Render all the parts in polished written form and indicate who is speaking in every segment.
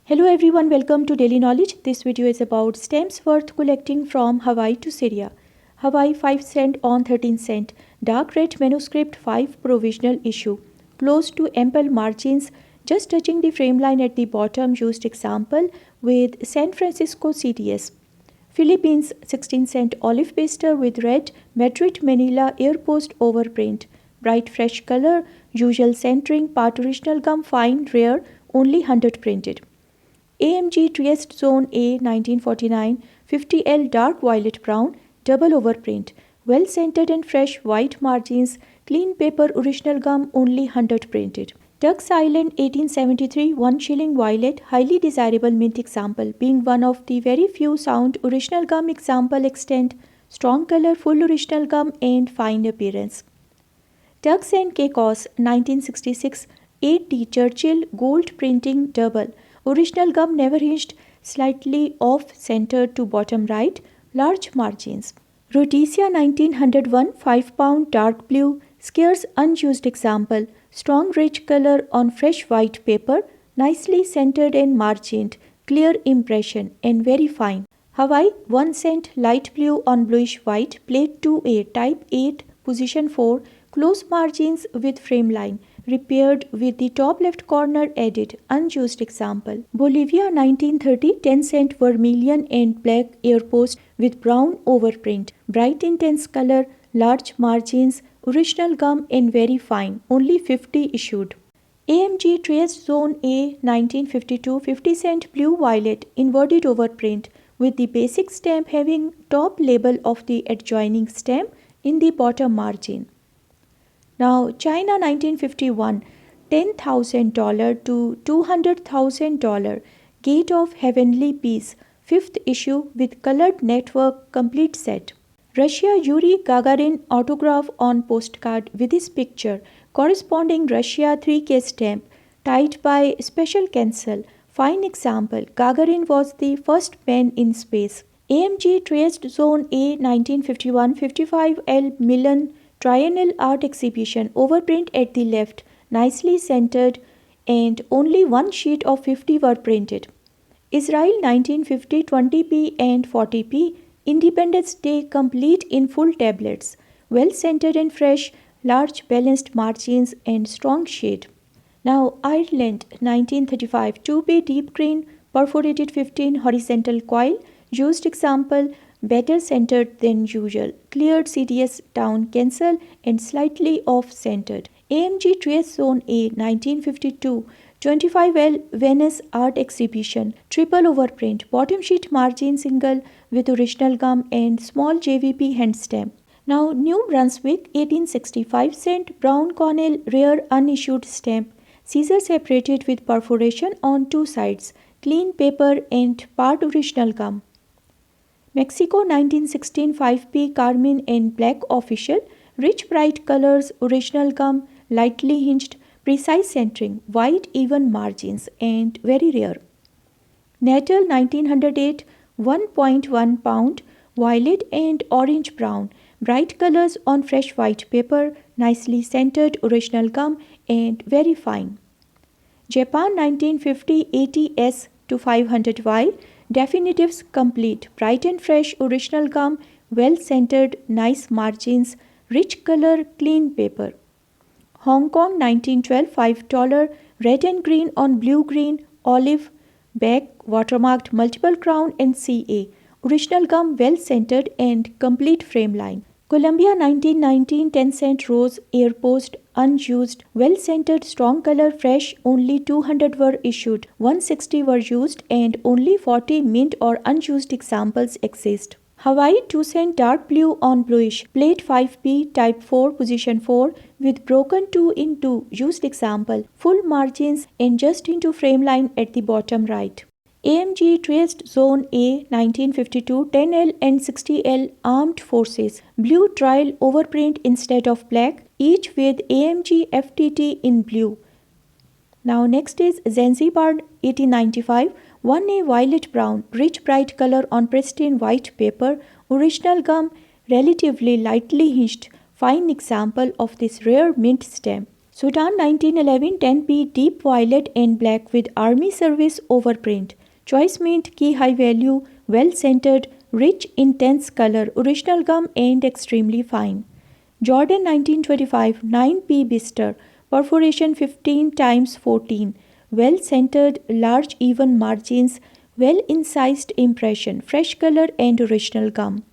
Speaker 1: Hello everyone, welcome to Daily Knowledge. This video is about stamps worth collecting from Hawaii to Syria. Hawaii 5 cent on 13 cent. Dark red manuscript 5 provisional issue. Close to ample margins, just touching the frame line at the bottom. Used example with San Francisco CDS. Philippines 16 cent olive pastel with red Madrid Manila airpost overprint. Bright fresh color, usual centering, part original gum, fine, rare, only 100 printed. AMG Trieste Zone A 1949 50L dark violet brown double overprint, well centered and fresh white margins, clean paper original gum only 100 printed. Tux Island 1873 1 shilling violet highly desirable mint example, being one of the very few sound original gum example extent, strong color, full original gum and fine appearance. Tux and Caicos 1966 8D Churchill gold printing double. Original gum never hinged, slightly off-centered to bottom right, large margins. Rhodesia 1901 5-pound dark blue, scarce unused example, strong rich color on fresh white paper, nicely centered and margined, clear impression and very fine. Hawaii 1 cent light blue on bluish white, plate 2A, type 8, position 4, close margins with frame line. Repaired with the top left corner added, unused example. Bolivia 1930 10 cent vermilion and black airpost with brown overprint. Bright intense color, large margins, original gum and very fine, only 50 issued. AMG Trieste Zone A 1952 50 cent blue violet inverted overprint with the basic stamp having top label of the adjoining stamp in the bottom margin. Now, China 1951, $10,000 to $200,000, Gate of Heavenly Peace, 5th issue with colored network complete set. Russia Yuri Gagarin autograph on postcard with his picture, corresponding Russia 3K stamp, tied by special cancel. Fine example, Gagarin was the first man in space. AMG Trieste Zone A 1951 55L Milan Triennial Art Exhibition, overprint at the left, nicely centered and only one sheet of 50 were printed. Israel 1950 20p and 40p, Independence Day complete in full tablets, well centered and fresh, large balanced margins and strong shade. Now Ireland 1935 2p deep green, perforated 15 horizontal coil, used example, better centered than usual, cleared CDS down cancel and slightly off-centered. AMG Trieste Zone A 1952 25L Venice Art Exhibition, triple overprint, bottom sheet margin single with original gum and small JVP hand stamp. Now New Brunswick 1865 cent brown Cornell rare unissued stamp, scissor separated with perforation on two sides, clean paper and part original gum. Mexico 1916 5p carmine and black official, rich bright colors, original gum, lightly hinged, precise centering, wide even margins and very rare. Natal 1908 1.1 pound, violet and orange brown, bright colors on fresh white paper, nicely centered, original gum and very fine. Japan 1950 80S to 500Y, definitives complete, bright and fresh original gum, well centered, nice margins, rich color, clean paper. Hong Kong 1912 $5, red and green on blue green, olive, back, watermarked multiple crown and CA, original gum well centered and complete frame line. Colombia 1919 10 cent rose airpost unused, well centered, strong color, fresh, only 200 were issued, 160 were used and only 40 mint or unused examples exist. Hawaii 2 cent dark blue on bluish, plate 5p type 4 position 4 with broken 2 in 2 used example, full margins and just into frame line at the bottom right. AMG Trieste Zone A 1952 10L and 60L Armed Forces, blue trial overprint instead of black, each with AMG FTT in blue. Now next is Zanzibar 1895 1A violet brown, rich bright color on pristine white paper, original gum, relatively lightly hinged, fine example of this rare mint stamp. Sudan 1911 10p deep violet and black with army service overprint. Choice mint key high value, well centered, rich intense color, original gum and extremely fine. Jordan 1925 9p bister, perforation 15 times 14, well centered, large even margins, well incised impression, fresh color and original gum.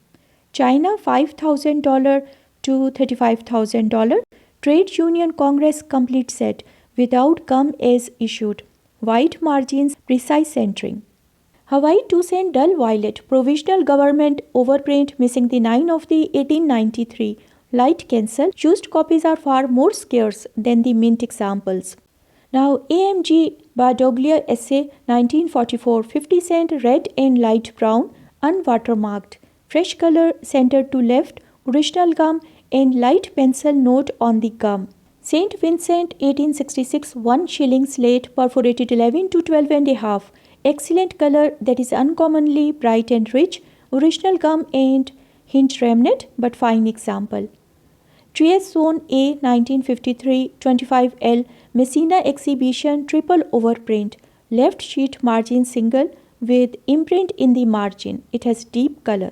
Speaker 1: China $5,000 to $35,000, Trade Union Congress complete set without gum as issued, white margins, precise centering. Hawaii 2 cent dull violet, provisional government overprint missing the 9 of the 1893, light cancel. Used copies are far more scarce than the mint examples. Now AMG Badoglia essay 1944 50 cent red and light brown, un-watermarked, fresh color centered to left, original gum and light pencil note on the gum. St. Vincent 1866 1 shilling slate, perforated 11 to 12 and a half. Excellent color that is uncommonly bright and rich, original gum and hinge remnant but fine example. TS Zone A 1953 25L Messina exhibition triple overprint, left sheet margin single with imprint in the margin. It has deep color.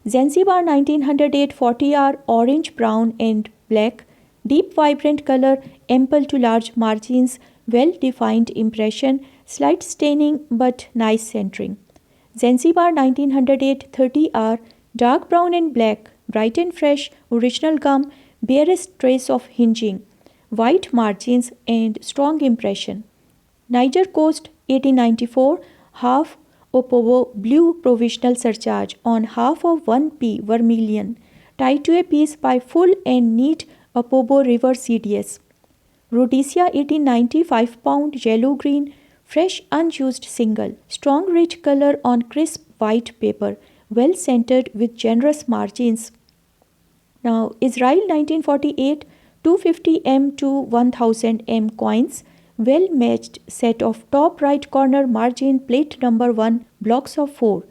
Speaker 1: Zanzibar 1908 40R orange, brown and black, deep vibrant color, ample to large margins, well defined impression, slight staining but nice centering. Zanzibar 1908 30R dark brown and black, bright and fresh, original gum, barest trace of hinging, white margins and strong impression. Niger Coast 1894 half Opobo blue provisional surcharge on half of 1p vermilion, tied to a piece by full and neat Opobo River CDS. Rhodesia 1890 5 pound yellow green, fresh unused single, strong rich color on crisp white paper, well centered with generous margins. Now Israel 1948 250m to 1000m coins, well matched set of top right corner margin plate number 1 blocks of 4.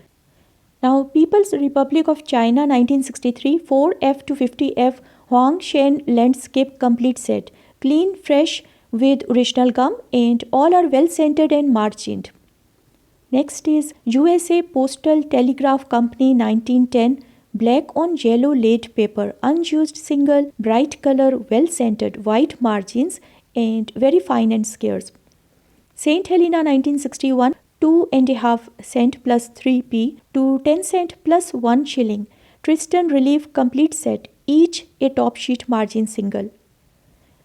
Speaker 1: Now People's Republic of China 1963 4F to 50F Huang Shen landscape complete set, clean fresh with original gum and all are well centered and margined. Next is USA Postal Telegraph Company 1910 black on yellow laid paper, unused single, bright color, well centered, white margins and very fine and scarce. St. Helena 1961 2.5 cent plus 3p to 10 cent plus 1 shilling. Tristan Relief complete set, each a top sheet margin single.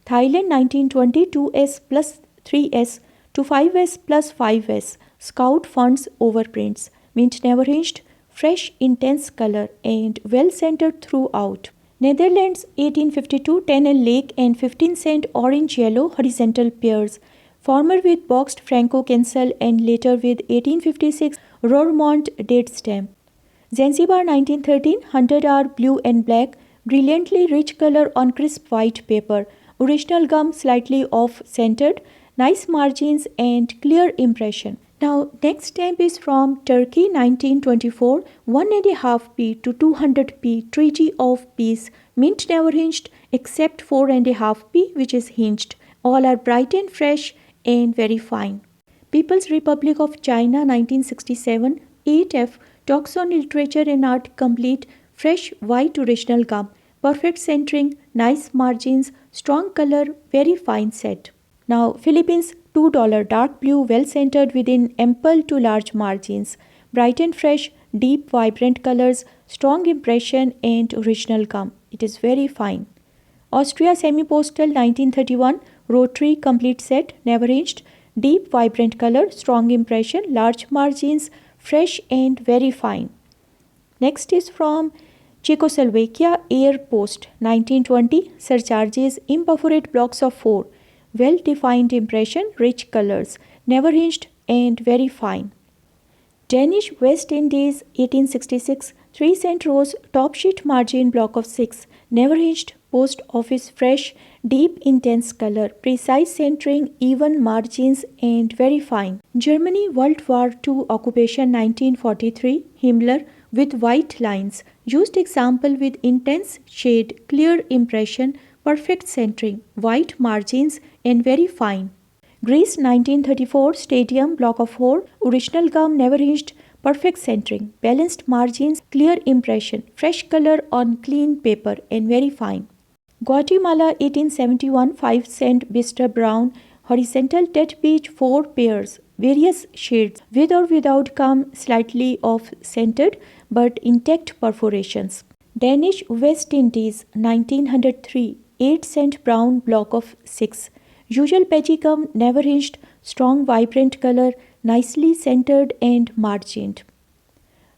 Speaker 1: Thailand 1920 2s plus 3s to 5s plus 5s. Scout funds overprints, mint never hinged, fresh intense color and well centered throughout. Netherlands 1852 10L lake and 15 cent orange yellow horizontal pairs, former with boxed Franco cancel and later with 1856 Roermond date stamp. Zanzibar 1913 100R blue and black, brilliantly rich color on crisp white paper, original gum slightly off centered, nice margins and clear impression. Now next stamp is from Turkey 1924 1.5p to 200p treaty of peace, mint never hinged except 4.5p which is hinged. All are bright and fresh and very fine. People's Republic of China 1967 8F talks on literature and art complete, fresh white original gum, perfect centering, nice margins, strong color, very fine set. Now Philippines $2 dark blue, well centered within ample to large margins, bright and fresh, deep vibrant colors, strong impression and original gum. It is very fine. Austria semi-postal 1931 rotary complete set, never hinged, deep vibrant color, strong impression, large margins, fresh and very fine. Next is from Czechoslovakia Air Post 1920 surcharges, imperforate blocks of 4. Well defined impression, rich colors, never hinged and very fine. Danish West Indies 1866 3 cent rose, top sheet margin block of 6, never hinged, post office fresh, deep intense color, precise centering, even margins and very fine. Germany World War II occupation 1943 Himmler with white lines, used example with intense shade, clear impression, perfect centering, white margins and very fine. Greece 1934 Stadium Block of 4, original gum never hinged, perfect centering, balanced margins, clear impression, fresh color on clean paper and very fine. Guatemala 1871 5 cent bister brown, horizontal tet beach 4 pairs, various shades, with or without gum, slightly off centered but intact perforations. Danish West Indies 1903 8 cent brown block of 6. Usual patchy gum, never hinged, strong vibrant color, nicely centered and margined.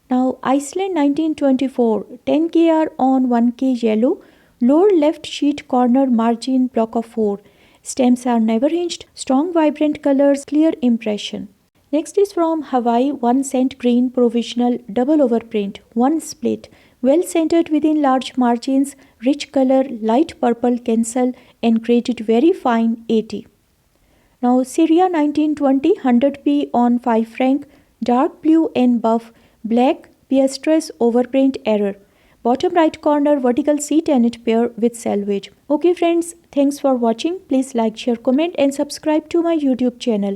Speaker 1: Now Iceland 1924 10 kr on 1k yellow, lower left sheet corner margin block of 4. Stems are never hinged, strong vibrant colors, clear impression. Next is from Hawaii 1 cent green provisional double overprint, 1 split, well centered within large margins, rich color, light purple cancel and graded very fine 80. Now Syria 1920 100p on 5 franc, dark blue and buff, black piastres overprint error. Bottom right corner vertical C-tenet pair with selvage. Okay friends, thanks for watching. Please like, share, comment and subscribe to my YouTube channel.